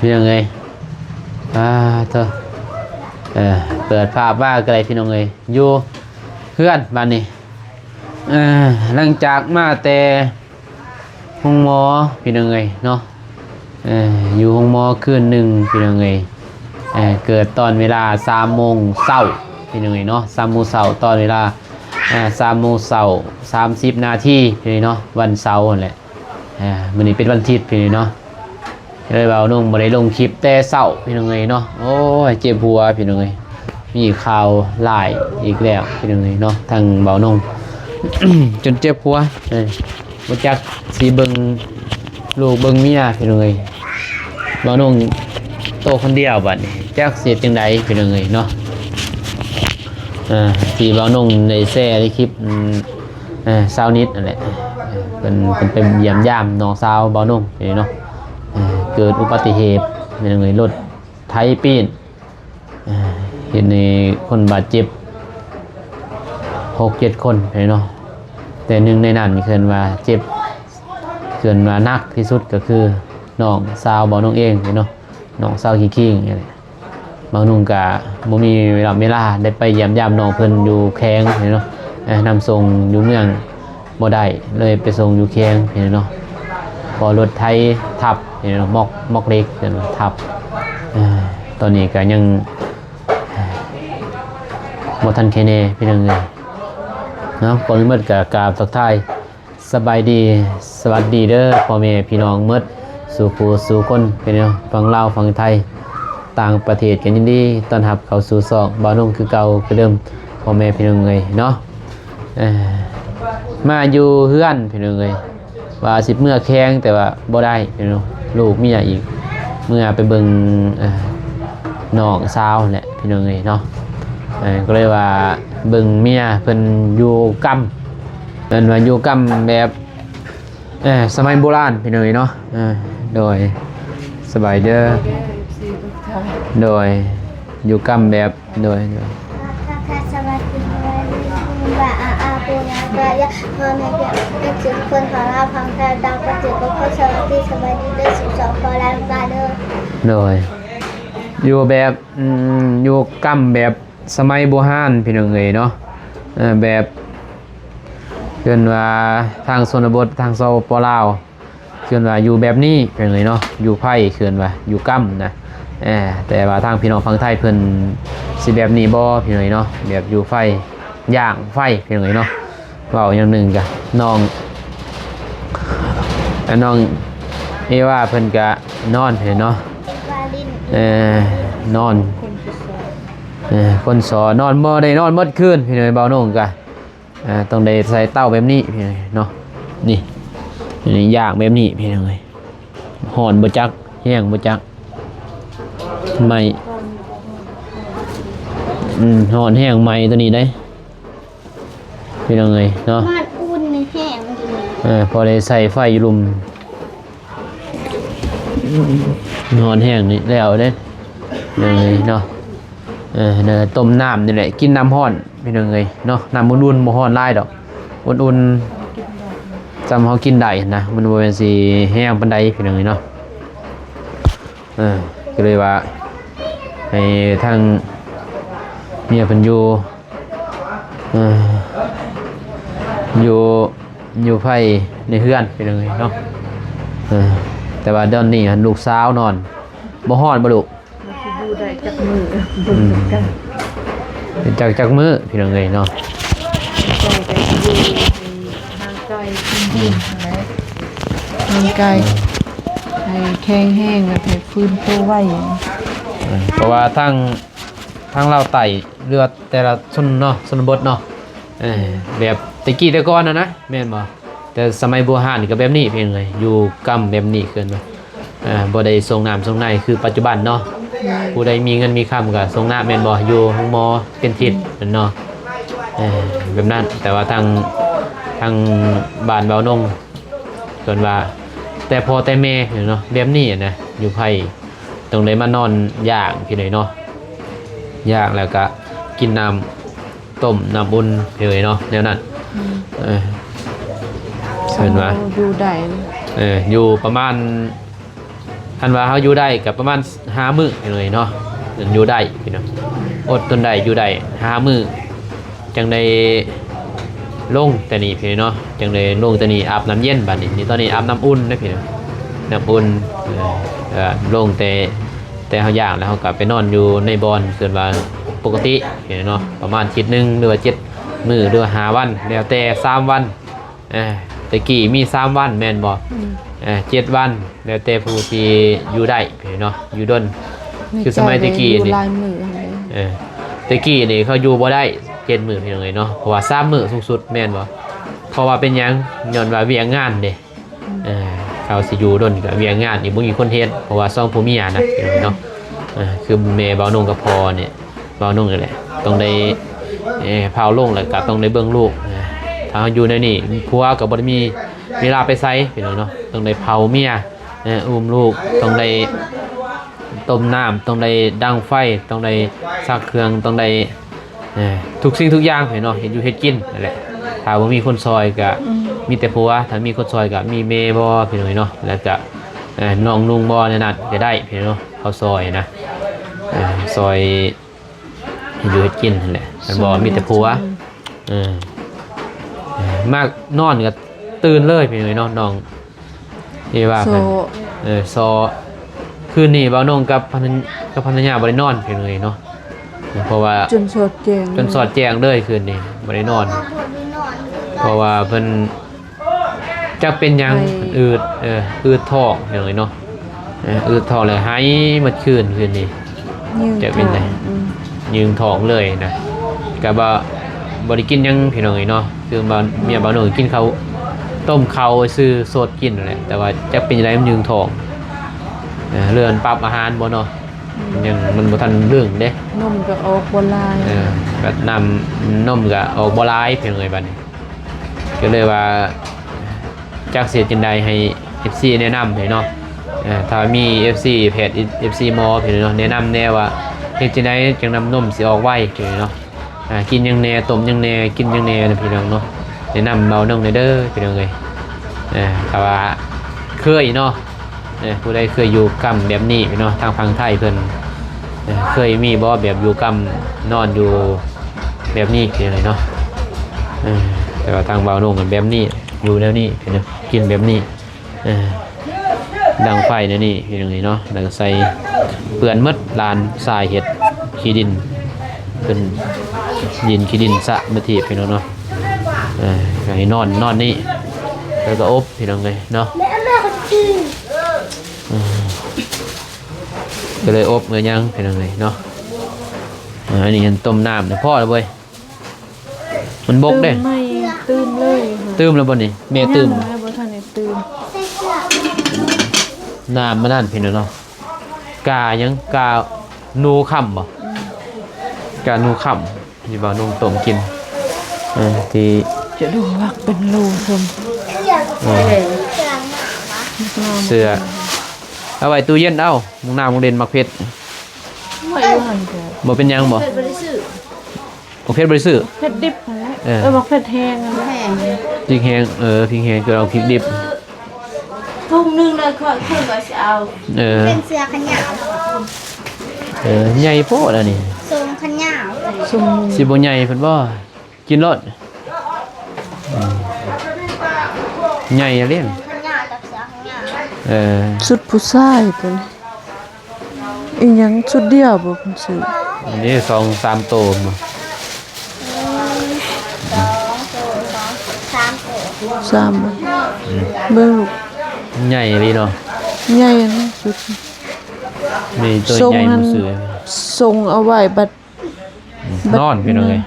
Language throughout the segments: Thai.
พี่น้องเอ้ยเธอเปิดภาพว่าอะไรพี่น้องเอ้ยอยู่เพื่อนบ้านนี้หลังจากมาแต่ห้องหมอพี่น้องเอ้ยเนาะอยู่ห้องหมอคืนหนึ่งพี่น้องเอ้ยเกิดตอนเวลา3 โมงเช้าพี่น้องเอ้ยเนาะ3 โมงเช้าตอนเวลา3 โมงเช้า30 นาทีพี่น้องเนาะวันเสาร์นั่นแหละมื้อนี้เป็นวันอาทิตย์พี่น้องเนาะเลยเบานุ่งบ่ได้ลงคลิปแต่เช้าพี่น้องเอ้ยเนาะโอ้ยเจ็บหัวพี่น้องเอ้ยมีข่าวหลายอีกแล้วพี่น้องเอ้ยเนาะทางเบานุ่ง จนเจ็บหัวบ่จักสิเบิ่งลูกเบิ่งเมียพี่น้องเอ้ยเบานุ่งโตคนเดียวบัดนี้จักเสียจังไดพี่น้องเอ้ยเนาะที่เบานุ่งได้แชร์ในคลิปสาวนิดนั่นแหละเป็นเยี่ยมยามน้องสาวเบานุ่งนี่เนาะเกิดอุบัติเหตุเป็นไงรถไถปีนเห็นในคนบาดเจ็บ6-7 คนเนาะแต่หนึ่งในนั้นเกินว่าเจ็บเกินว่านักที่สุดก็คือน้องสาวเบานุ่งเองเนาะน้องสาวขี้ๆนี่แหละเบานุ่งกะบ่มีเวลาได้ไปเยี่ยมยามน้องเพิ่นอยู่แข้งเนาะนำส่งอยู่เมืองบ่ได้เลยไปส่งอยู่แข้งเนาะพอรถไถทับมอกเล็กทับตอนนี้ก็ยังบ่ทันแค่แน่พี่น้องเอ้ยเนาะก่อนอื่นก็กราบทักทายสบายดีสวัสดีเด้อพ่อแม่พี่น้องหมดสู่ผู้สู่คนพี่น้องฝั่งลาวฝั่งไทยต่างประเทศกันยินดีต้อนรับเข้าสู่ซอกบ่าวนุ่งคือเก่าคือเดิมพ่อแม่พี่น้องเอ้ยเนาะมาอยู่เฮือนพี่น้องเอ้ยว่าสิเมื่อแข้งแต่ว่าบ่ได้พี่น้องลูกเมียอีกเมื่อไปเบิ่งน้องสาวแหละพี่น้องเอ้ยเนาะก็เลยว่าเบิ่งเมียเพิ่นอยู่กำเพิ่นว่าอยู่กำแบบสมัยโบราณพี่น้องเอ้ยเนาะโดยสบายเด้อโดยอยู่กำแบบโดยสวัสดีว่าปูนาก็ยะพอในเด็กก็จึงคนของเราพังแต่ดาวก็จึงก็เข้าสวัสดีเด้อสุขสันต์พอแล้วตาเด้อโดยอยู่แบบอยู่กำแบบสมัยโบราณพี่น้องเอ้ยเนาะแบบเพิ่นว่าทางชนบททางสปปลาวเพิ่นว่าอยู่แบบนี้พี่น้องเอ้ยเนาะอยู่ไผเพิ่นว่าอยู่กำนะแต่ว่าทางพี่น้องฝั่งไทยเพิ่นสิแบบนี้บ่พี่น้องเอ้ยเนาะแบบอยู่ไฟย่างไฟพี่น้องเอ้ยเนาะเว้าอย่างหนึ่งกะน้องเอว่าเพิ่นก็นอนเห็นเนาะนอนคนสอนอนบ่ได้นอนหมดคืนพี่น้องเบาโหน่งกะต้องได้ใส่เต้าแบบนี้พี่น้องเนาะนี่ย่างแบบนี้พี่น้องเอ้ยฮ้อนบ่จักแห้งบ่จักไม่ฮ้อนแห้งไหม้ตัวนี้ได้พี่น้องเอ้ยเนาะมันอุ่นในแห้งพอได้ใส่ไฟลุมนอนแห้งนี่แล้วเด้เลยเนาะต้มน้ำนี่แหละกินน้ำร้อนพี่น้องเอ้ยเนาะน้ำอุ่นๆบ่ร้อนหลายดอกอุ่นๆจำเฮากินได้นะมันบ่แม่นสิแห้งปานใดพี่น้องเอ้ยเนาะก็เลยว่าให้ทางเมียเพิ่นอยู่ไผในเฮือนพี่น้องเอ้ยเนาะแต่ว่าตอนนี้ลูกสาวนอนบ่ฮ้อนบ่ลูกดูได้จากมือเป็นจากมือพี่น้องเอ้ยเนาะทางไกลขึ้นทางไกลให้แข็งแห้งแล้วให้ฟื้นตัวไว้เพราะว่าทางเราไต่เรือแต่ละชนเนาะชนบทเนาะแบบตะกี้แต่ก่อนนะแม่นบ่แต่สมัยโบราณนี่ก็แบบนี้เพียงเลยอยู่กำแบบนี้เกินไปบ่ได้ทรงน้ำทรงในคือปัจจุบันเนาะผู้ใดมีเงินมีคำก็ทรงน้ำแม่นบ่อยู่ห้องหมอเป็นทิศเนาะแบบนั้นแต่ว่าทางบ้านเบาโหน่งส่วนว่าแต่พอแต่แม่เนาะแบบนี้นะอยู่ไผตรงได้มานอนย่างพี่หน่อยเนาะย่างแล้วก็กินน้ำต้มน้ำอุ่นเลยเนาะแนวนั้นเห็นว่าดูได้อยู่ประมาณ คันว่าเขาอยู่ได้กับประมาณ5 มื้อเลยเนาะอยู่ได้พี่น้องอดทนได้อยู่ได้5 มื้อจังได้ลงแต่นี่พี่เนาะจังได้ลงแต่นี่อาบน้ำเย็นบัดนี้นี่ตอนนี้อาบน้ำอุ่นนะพี่น้องน้ำอุ่นลงแต่เขาย่างแล้วเขากลับไปนอนอยู่ในบอนเกินว่าปกติพี่เนาะประมาณอาทิตย์หนึงหรือว่า7 มื้อหรือว่า5 วันแล้วแต่3 วันแต่กี้มี3 วันแม่นบ่7 วันแล้วแต่ผู้ที่อยู่ได้พี่เนาะอยู่ดนคือสมัยตะกี้นี่ ลายมืออะไร ตะกี้นี่เขาอยู่บ่ได้7 มื้อพี่น้องเอ้ยเนาะเพราะว่า3 มื้อสูงสุดแม่นบ่เพราะว่าเป็นหยังย้อนว่าเวียกงานเด้เขาสิอยู่ดนก็เวียกงานนี่บ่มีคนเฮ็ดเพราะว่า2ผัวเมียนะพี่น้องเนาะคือแม่บ่าวนงกับพ่อเนี่ยบ่าวนงนี่แหละต้องได้พาลงแล้วก็ต้องได้เบิ่งลูกถ้าอยู่ในนี่ผัวก็บ่ได้มีเวลาไปไสพี่น้องเนาะต้องได้เผาเมียอุ้มลูกต้องได้ต้มน้ำต้องได้ดังไฟต้องได้ซักเครื่องต้องได้ทุกสิ่งทุกอย่างพี่น้องเฮ็ดอยู่เฮ็ดกินนั่นแหละถ้าบ่มีคนซอยก็มีแต่ผัวถ้ามีคนซอยก็มีแม่บ่พี่น้องเนาะแล้วก็น้องนุ่งบ่นั่นน่ะจะได้พี่น้องเขาซอยนะซอยเฮ็ดอยู่เฮ็ดกินนั่นแหละมันบ่มีแต่ผัวมากนอนก็ตื่นเลยพี่น้องน้องที่ว่าเพิ่นซอคืนนี้บ่าวนงกับภรรยาบ่ได้นอนพี่น้องเนาะเพราะว่าจนสอดแจงเลยคืนนี้บ่ได้นอนเพราะว่าเพิ่นจักเป็นหยังอืดท้องพี่น้องเนาะอืดท้องเลยหายหมดคืนนี้จะเป็นไงยืงท้องเลยนะก็บ่ได้กินหยังพี่น้องเนาะคือเมียบ่าวนงกินข้าวต้มข้าวซื้อสดกินนั่นแหละแต่ว่าจักเป็นจังไดมันยืงท้องเลื่อนปรับอาหารบ่เนาะยังมันบ่ทันเรื่องเด้นมก็ออกบ่ลายก็นำนมก็ออกบ่หลายเพียงเลยบัดนี้ก็เลยว่าจักเสียจังใดให้ FC แนะนำให้เนาะถ้ามี FC เพจ FC มอพี่เนาะแนะนำแน่ว่าเฮ็ดจังไดจังนำนมสิออกไวพี่เนาะกินยังแน่ต้มยังแน่กินยังแน่พี่น้องเนาะแนะนำเบาน้องเด้อพี่น้องเอ้ยถ้าว่าเคยเนาะผู้ใดเคยอยู่กำแบบนี้เนาะทางฝั่งไทยเพิ่นเคยมีบ่แบบอยู่กำนอนอยู่แบบนี้คืออะไรเนาะแต่ว่าทางบ่าวนุ่งกันแบบนี้อยู่แล้วนี่เนาะกินแบบนี้ดังไฟเนี่ยนี่คืออย่างนี้เนาะแล้วก็ใส่เปื้อนมดลานทรายเห็ดขี้ดินเป็นดินขี้ดินสะมาทีพี่น้องเนาะให้นอนนี่แล้วก็อบพี่น้องเลยเนาะก็เลยอบเงยยังเป็นยังไงเนาะอันนี้ต้มน้ำเนี่ยพ่อเลยเว้ยมันบกได้ตื่มเลยตื่มแล้วบ่นี่แม่ตื่มบ่ทันได้ตื่มน้ำมันนั่นพี่น้องเนาะกายังกานูค่ำบ่กานูค่ำนี่บ่นุ่งต้มกินที่จะดูว่าเป็นโลชมเสื้อเอาไว้ตู้เย็นเอามุงน้ำมุงเด่นมักเพชรบ่เป็นยังบ่มักเพชรบริสุทธิ์เพชรดิบมักเพชรแห้งพริกแห้งพริกแห้งก็เอาพริกดิบทุ่งนึงเลยค่อยก็จะเอาเป็นเสื้อขยาวใหญ่โพดอันนี้ทรงขยาวสิบ่ใหญ่เพิ่นบ่กินรสใหญ่เล่นชุดผู้ชายเป็นอีหยังชุดเดียวบ่เพิ่นซื้ออันนี้2-3 โตมา3เบิ่งลูกใหญ่เลยเนาะใหญ่นะชุดมีตัวใหญ่หมดเสือส่งเอาไว้บัดนอนพี่น้องเอ้ย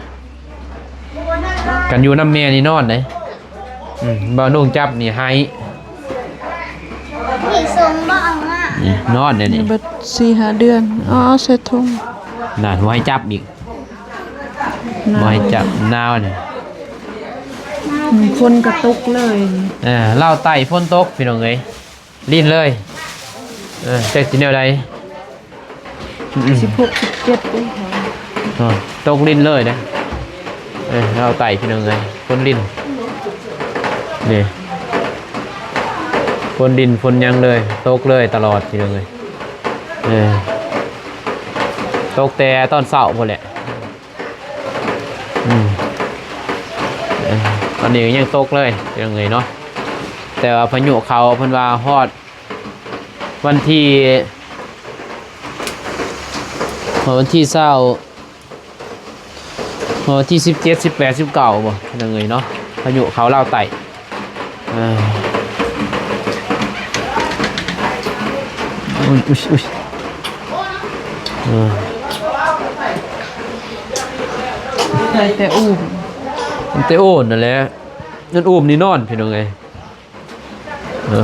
กันอยู่น้ำแม่นี่นอนเด้บ่าวนุ่งจับนี่ให้นี่ทรงบ่เอามานอนเนี่ยนี่บัด 4-5 เดือนใส่ถุงน่าบ่ให้จับอีกบ่ให้จับนาวนี่ฝนก็ตกเลยเล่าไต่ฝนตกพี่น้องเอ้ยลิ้นเลยจักสิแนวใด16-17ปีตกลิ้นเลยนะเล่าไต่พี่น้องเอ้ยฝนลิ้นนี่ฝนดินฝนยังเลยตกเลยตลอดพี่น้องเอ้ย ตกแต่ตอนเช้าพุ่นแหละตอนนี้ยังตกเลยยังไงเนาะแต่ว่าพายุเขาเพิ่นว่าฮอดวันที่เช้าวันที่17 18 19บ่ยังไงเนาะพายุเขาลาวใต้อุ้ยใส่แต่อุ้ม มันเตโอนนั่นแหละนั่นอุ้มนี่นอนพี่น้องไง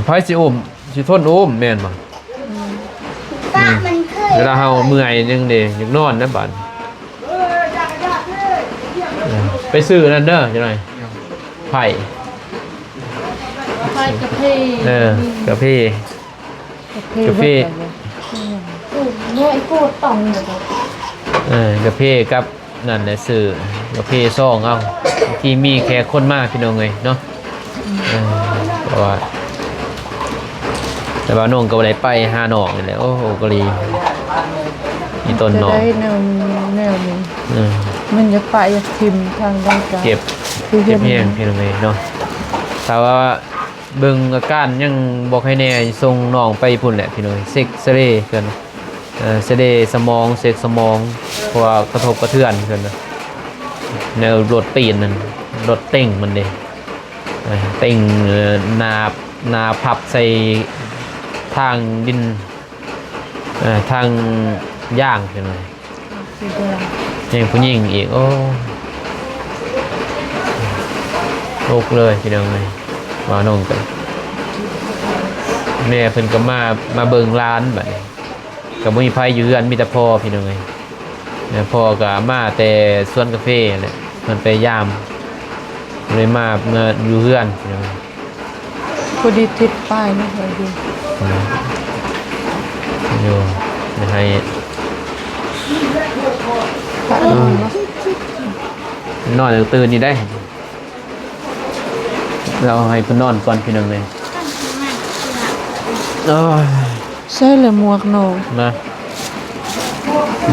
ไผสิอุ้มสิทนอุ้มแม่นบ่ ป้ามันเคย เวลาเฮาเมื่อยนึงเด้อยากนอนนะบัดไปซื้อนั่นเด้อจังหน่อยไผ่ ไผ่กาแฟ กาแฟ กาแฟ เนี่ยไอ้กูต่องอยู่ กาแฟกับนั่นแหละซื้อกาแฟซองเอาที่มีแขกคนมากพี่น้องเอ้ยเนาะเพราะว่าแต่ว่าน้องก็บ่ได้ไปหาน้องนี่แหละโอ้โหกะลีมีต้น จะ น้อง ได้แนวนี้มันจะไปอยากทิมทางด้านกลาง เก็บเพียงพี่น้องเอ้ยเนาะแต่ว่าเบิ่งอาการยังบ่ค่อยแน่ส่งน้องไปพุ่นแหละพี่น้องเซ็กซเรย์กันเซเดสมองเซ็กสมองเพราะว่ากระทบกระเทือนกันนะแนวรถปีนนั่นรถเต่งมันเด้เต่งนาพับใส่ทางดินทางย่างพี่น้องยังผู้หญิงอีกโอ้โลกเลยพี่น้องเลยว่าน้องกันแม่เพิ่นก็มาเบิ่งร้านบัดนี้ก็บ่มีไผอยู่เรือนมีแต่พ่อพี่น้องเอ้ยพ่อก็มาแต่สวนกาแฟแหละเพิ่นไปยามเลยมาอยู่เรือนพี่น้อง พอดีติดป้ายนะเคยดู อยู่ให้ ป้ายนเนาะอนตื่นนี่ได้เราให้เพิ่นนอนก่อนพี่น้องเลยโอ้ย ใช่เลยหมวกโน นะ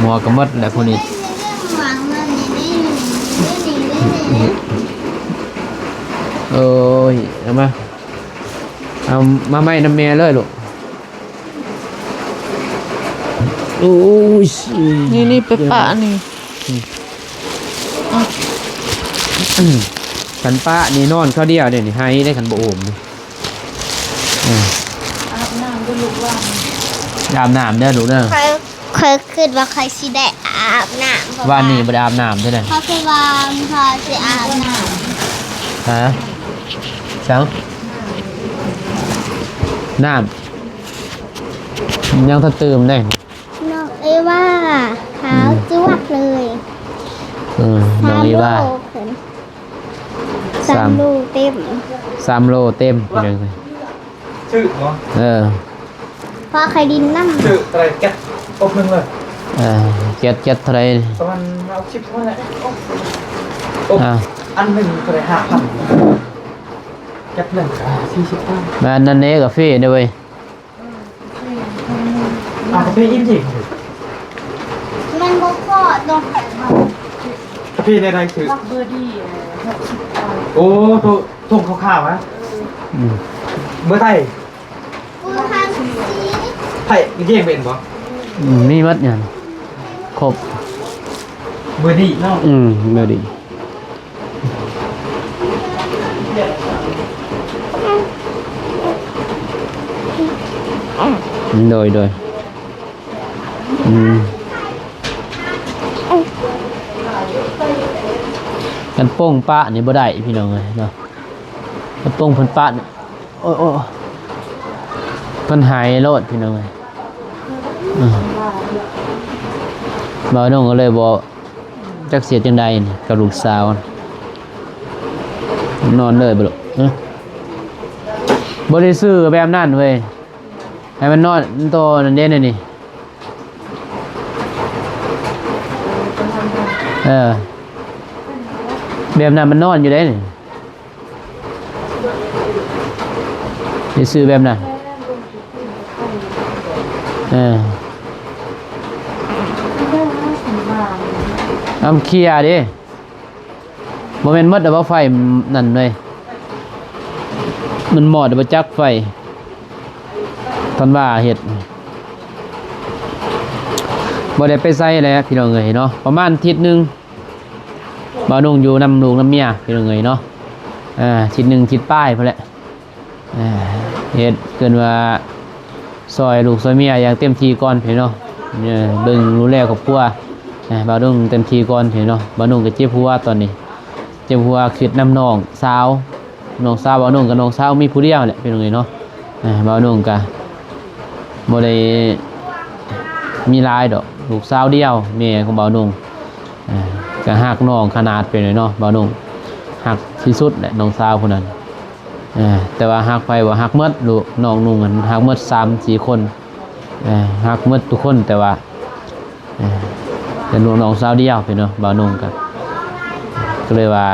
หมอก็หมดแหละพวกนี้ หวังเงินนี่ โอ้ยเอามาไม่น้ำเมียเลยลูกโอ้ย นี่ไปปะนี่ ขันป้านี่นอนเขาเดียวเดี๋ยวนี้ให้ได้ขันโบโอมนี่ อาบน้ำก็ลุกว่า อาบน้ำเด้อลูกเด้อ เคยคิดว่าใครสิได้อาบน้ำ วันนี้บ่ได้อาบน้ำเด้อเลย เขาคิดว่าพอสิอาบน้ ฮะช้างน้ำยังถ้าเติมได้ ำน้องเอว่าขาวจ้วกเลย น้องอีว่า 3 โลเต็ม 3 โลเต็มพี่น้องเลย ชื่อเหรอ พอใครดินน้ำ ชื่ออะไรแก๊สอบหนึ่งเลย เจ็ดเท่าไร ประมาณเอาชิปเท่าไหร่อบอันหนึ่งเท่าไหร่5,000แก๊สหนึ่ง40 มานั่นเน่กาแฟเด้อเว้ย กาแฟอิ่มจริง มันก็พอตรง กาแฟในใดคือ บักเบอร์ดี้60 โอ้ทงขาวๆนะเบอร์ไทย ปืนพันสี ไทยมีเกี่ยงเป็นปะ มีมัดเนี่ยครบ เบอร์ดีเนาะ เมื่อดีโดยกันโป้งปะนี่บ่ได้พี่น้องเลยเนาะกันโป้งเพิ่นปะนี่โอ้เพิ่นหายโลดพี่น้องเลยบ่าวน้องก็เลยบ่จักเสียจังใดนี่กับลูกสาวนอนเลยบ่ลูกบ่ได้ซื้อแบบนั้นเว้ยให้มันนอนโตนั่นเด้นี่แบบนั้นมันนอนอยู่ได้นี่ได้ซื้อแบบนั้น น้ำเคลียร์ดิโมเมนต์มัดแต่ว่าไฟนั่นเลยมันหมอดแต่จักไฟตอนว่าเห็ดบ่ได้ไปใส่เลยพี่น้องเอ๋ยเนาะประมาณอาทิตย์หนึงบ่าวนุ่งอยู่นำลูกนำเมียพี่น้องเอ๋ยเนาะอาทิตย์หนึงอาทิตย์ป้ายพอแหละเฮ็ดเกินว่าซอยลูกซอยเมียอย่างเต็มที่ก่อนพี่น้องเบิ่งดูแลครอบครัวบ่าวนุ่งเต็มที่ก่อนพี่น้องบ่าวนุ่งก็เจ็บหัวตอนนี้เจ็บหัวคิดน้ำน้องสาวน้องสาวบ่าวนุ่งกับน้องสาวมีผู้เดียวแหละพี่น้องเอ๋ยเนาะบ่าวนุ่งก็บ่ได้มีหลายดอกลูกสาวเดียวแม่ของบ่าวนุ่งก็ฮักน้องขนาดไปเลยเนาะบ่าวนุ่งฮักที่สุดแหละน้องสาวคนนั้นแต่ว่าฮักไปว่าฮักหมดลูกน้องนุ่งกันฮักหมด3-4 คนฮักหมดทุกคนแต่ว่าแต่น้องสาวเดียวไปเนาะบ่าวนุ่งก็เลยว่า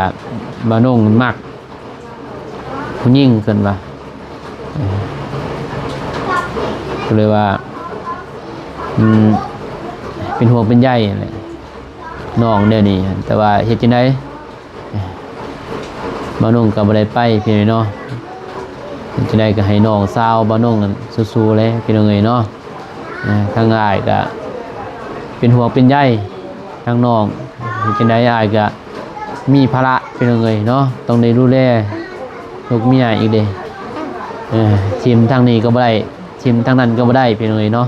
บ่าวนุ่งมักผู้หญิงเกินว่าก็เลยว่าเป็นห่วงเป็นใยอะไรน้องเดี๋ยวนี้แต่ว่าเฮ็ดจังได๋บ่าวนุ่งก็บ่ได้ไปพี่น้องเนาะเฮ็ดจังได๋ก็ให้น้องสาวบ่าวนุ่งกันสู้ๆเลยพี่น้องเอ้ยเนาะทางอ้ายก็เป็นห่วงเป็นใยทางน้องเฮ็ดจังได๋อ้ายก็มีภาระพี่น้องเอ้ยเนาะต้องได้ดูแลลูกเมียอีกเด้ทีมทางนี้ก็บ่ได้ทีมทางนั้นก็บ่ได้พี่น้องเอ้ยเนาะ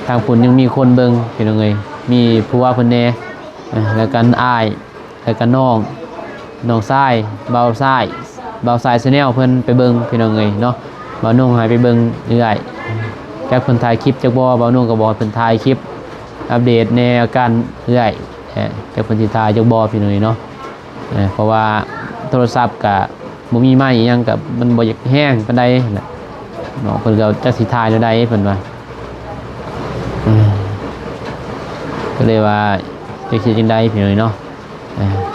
ทางปุ่นยังมีคนเบิ่งพี่น้องเอ้ยมีผู้ว่าเพิ่นแน่แล้วกันอ้ายแล้วกันน้องชายบ่าวชายชาแนลเพิ่นไปเบิ่งพี่น้องเอ้ยเนาะบ่าวนุ่งให้ไปเบิ่งเรื่อยจักเพิ่นถ่ายคลิปจักบ่บ่าวนุ่งก็บอกเพิ่นถ่ายคลิปอัปเดตในอาการเรื่อยจักเพิ่นสิถ่ายจักบ่พี่น้องเอ้ยเนาะเพราะว่าโทรศัพท์ก็บ่มีไม้อีหยังก็มันบ่อยากแห้งปานใดนั่นแหละน้องเพิ่นก็จักสิถ่ายได้เพิ่นว่าก็เลยว่าจะคิดจังได๋พี่น้องเนาะ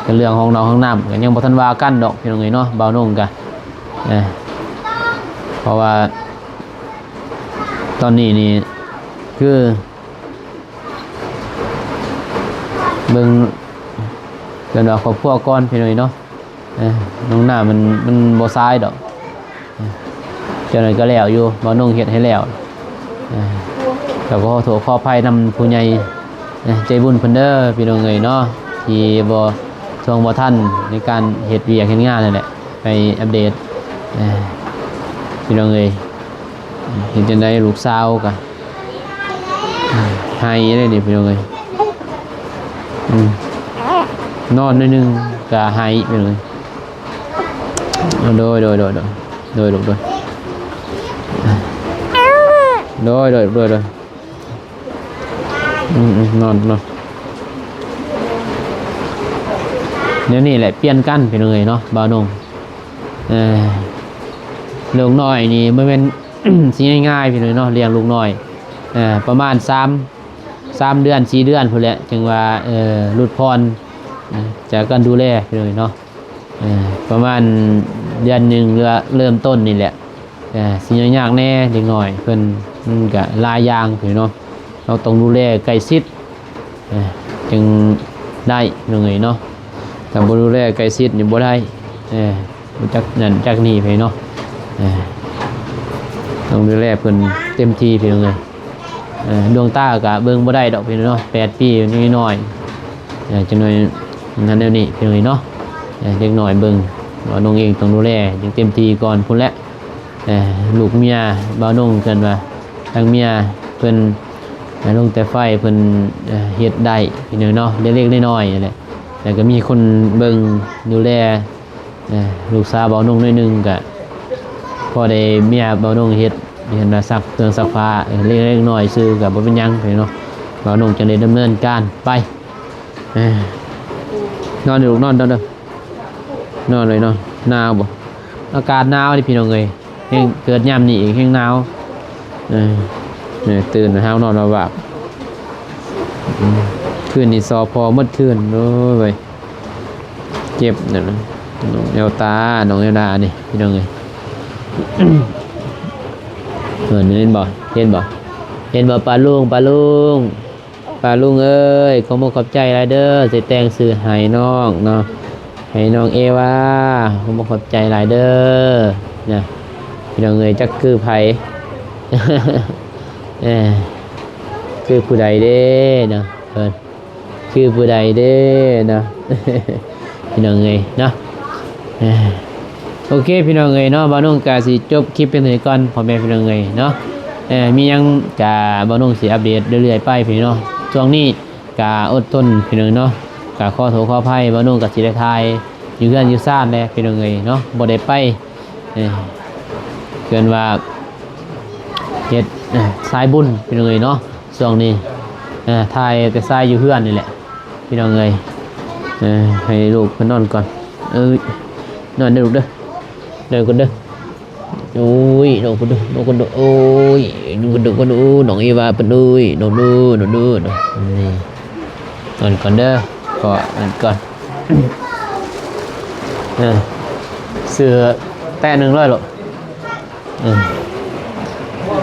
ก็เรื่องของน้องของน้ำก็ยังบ่ทันว่ากันดอกพี่น้องเนาะบ่าวนุ่งก็เพราะว่าตอนนี้นี่คือเบิ่งเรื่องครอบครัวก่อนพี่น้องเนาะน้องน้ำมันบ่ซ้ายดอกเจ้าหน่อยก็แล้วอยู่บ่าวนุ่งเฮ็ดให้แล้วก็ขอโทษขออภัยนำผู้ใหญ่ใจบุญเพิ่นเด้อพี่น้องเอ้ยเนาะที่บ่ช่วงบ่ทันในการเฮ็ดเวียกเฮ็ดงานนั่นแหละไปอัปเดตพี่น้องเอ้ยเห็นจังได๋ลูกสาวก็ให้ได้นี่พี่น้องเอ้ยนอนนิดนึงก็ให้พี่น้องเอ้ยโดยลูกโดยนอนเดี๋ยวนี่แหละเปลี่ยนกันพี่น้องเอ้ยเนาะบ่าวนุ่งลูกน้อยนี่มันเป็น สิง่ายๆพี่น้องเนาะเลี้ยงลูกน้อยประมาณ3 เดือน 4 เดือนพุ่นแหละจึงว่ารุดพรจากการดูแลพี่น้องเนาะประมาณเดือนหนึ่งเริ่มต้นนี่แหละสิยากแน่เด็กน้อยเพิ่นก็หลายอย่างพี่น้องเราต้องดูแลใกล้ชิดจึงได้พี่น้องเนาะถ้าบ่ดูแลใกล้ชิดนี่บ่ได้บ่จักนั่นจักนี่พี่น้องต้องดูแลเพิ่นเต็มที่พี่น้องดวงตาก็เบิ่งบ่ได้ดอกพี่น้อง8 ปีน้อยๆจังหน่อยงั้นแนวนี้พี่น้องเนาะเด็กน้อยเบิ่งว่าน้องเองต้องดูแลอย่างเต็มที่ก่อนพุ่นแหละลูกเมียบ่าวนุ่งเพิ่นว่าทางเมียเพิ่นลงแต่ไฟเพิ่นเฮ็ดได้พี่น้องเนาะเล็กๆน้อยๆนั่นแหละแล้วก็มีคนเบิ่งดูแลลูกสาวบ่าวนุ่งน้อยนึงก็พอได้เมียบ่าวนุ่งเฮ็ดเห็นว่าซักเครื่องซักผ้าเล็กๆน้อยๆซื้อก็บ่เป็นหยังพี่น้องบ่าวนุ่งจะได้ดำเนินการไปนอนอยู่นอนเด้อนอนเลยเนาะหนาวบ่อากาศหนาวนี่พี่น้องเอ้ยแฮงเกิดยามนี้อีกแฮงหนาวตื่นเฮานอนว่าคืนนี้สอพอหมดคืนโอ้ยเว้ยเจ็บนั่นน่ะน้องแนวตาน้องแนวดานี่พี่น้องเอ้ยเห็นบ่ปลาลุง ป้าลุงเอ้ยขอมขอบใจหลายเด้อสิแต่งซื้อให้น้องเนาะให้น้องเอวาขอมขอบใจหลายเด้อนะพี่น้องเอ้ยจักคือไผ คือผู้ใดเด้เนาะเพิ่นคือผู้ใดเด้เนาะ พี่น้องเอ้ยเนาะโอเคพี่น้องเอ้ยเนาะบ่าวนุ่งกะสิจบคลิปเป็นเท่านี้ก่อนพ่อแม่พี่น้องเอ้ยเนาะมีหยังกะบ่าวนุ่งสิอัปเดตเรื่อยๆไปพี่เนาะช่วงนี้กะอดทนพี่น้องเนาะกะขอโทษขออภัยบ่าวนุ่งกะสิได้ทายอยู่เรือนอยู่ซ่านแหละพี่น้องเอ้ยเนาะบ่ได้ไปเกินว่าเฮ็ดสายบุญพี่น้องเอ้ยเนาะช่วงนี้ทายแต่สายอยู่เฮือนนี่แหละพี่น้องเอ้ยให้ลูกเพิ่นนอนก่อนนอนเด้อลูกเด้อเด้อคนเด้อโอ้ยนอนคนเด้อนอนคนเด้อโอ้ยนอนคนเด้อคนเด้อน้องเอวาเพิ่นเอ้ยนอนเด้อนอนเด้อนี่นอนก่อนเด้อก็นอนก่อนเสื้อแต่100ลูก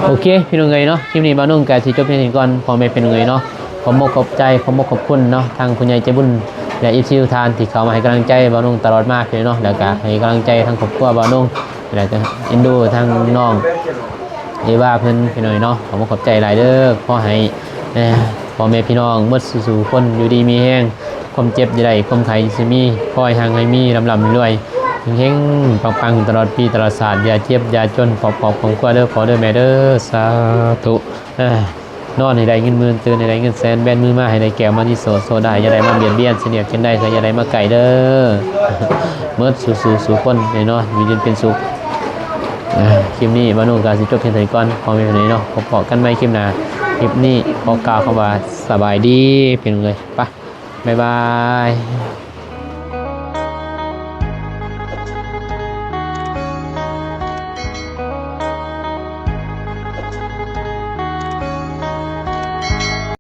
โอเคพี่น้องเอ้ยเนาะคลิปนี้บ่าวนุ่งก็สิจบเพียงเท่านี้ก่อนพ่อแม่พี่น้องเอ้ยเนาะขอขอบใจขอบคุณเนาะทางผู้ใหญ่ใจบุญและอีทุกท่านที่เข้ามาให้กำลังใจบ่าวนุ่งตลอดมาพี่เนาะแล้วก็ให้กำลังใจทั้งครอบครัวบ่าวนุ่งแล้วก็เอ็นดูทั้งน้องเอว่าเพิ่นพี่น้อยเนาะขอขอบใจหลายเด้อขอให้พ่อแม่พี่น้องหมดสู่คนอยู่ดีมีแรงความเจ็บอย่าได้ความไข้สิมีคอยห่างให้มีลำรวยเฮงๆปังๆตลอดปีตลอดศาสตร์อย่าเจ็บอย่าจนปอบของกว่าเด้อขอเด้อแม่เด้อสาธุนอนให้ได้เงินหมื่นตื่นให้ได้เงินแสนแบนมือมาให้ได้แก้วมาที่โซดาอย่าได้มาเบียดเบียนเสียดกันได้อย่าได้มาไก่เด้อเมื่อสู่คนเนาะมีดินเป็นสุขคลิปนี้บ่าวนุ่งก็สิจบเพียงเท่านี้ก่อนพอมีเท่านี้เนาะพบกันใหม่คลิปหน้าคลิปนี้ขอกล่าวคำว่าสบายดีเพียงเลยไปบ๊ายบาย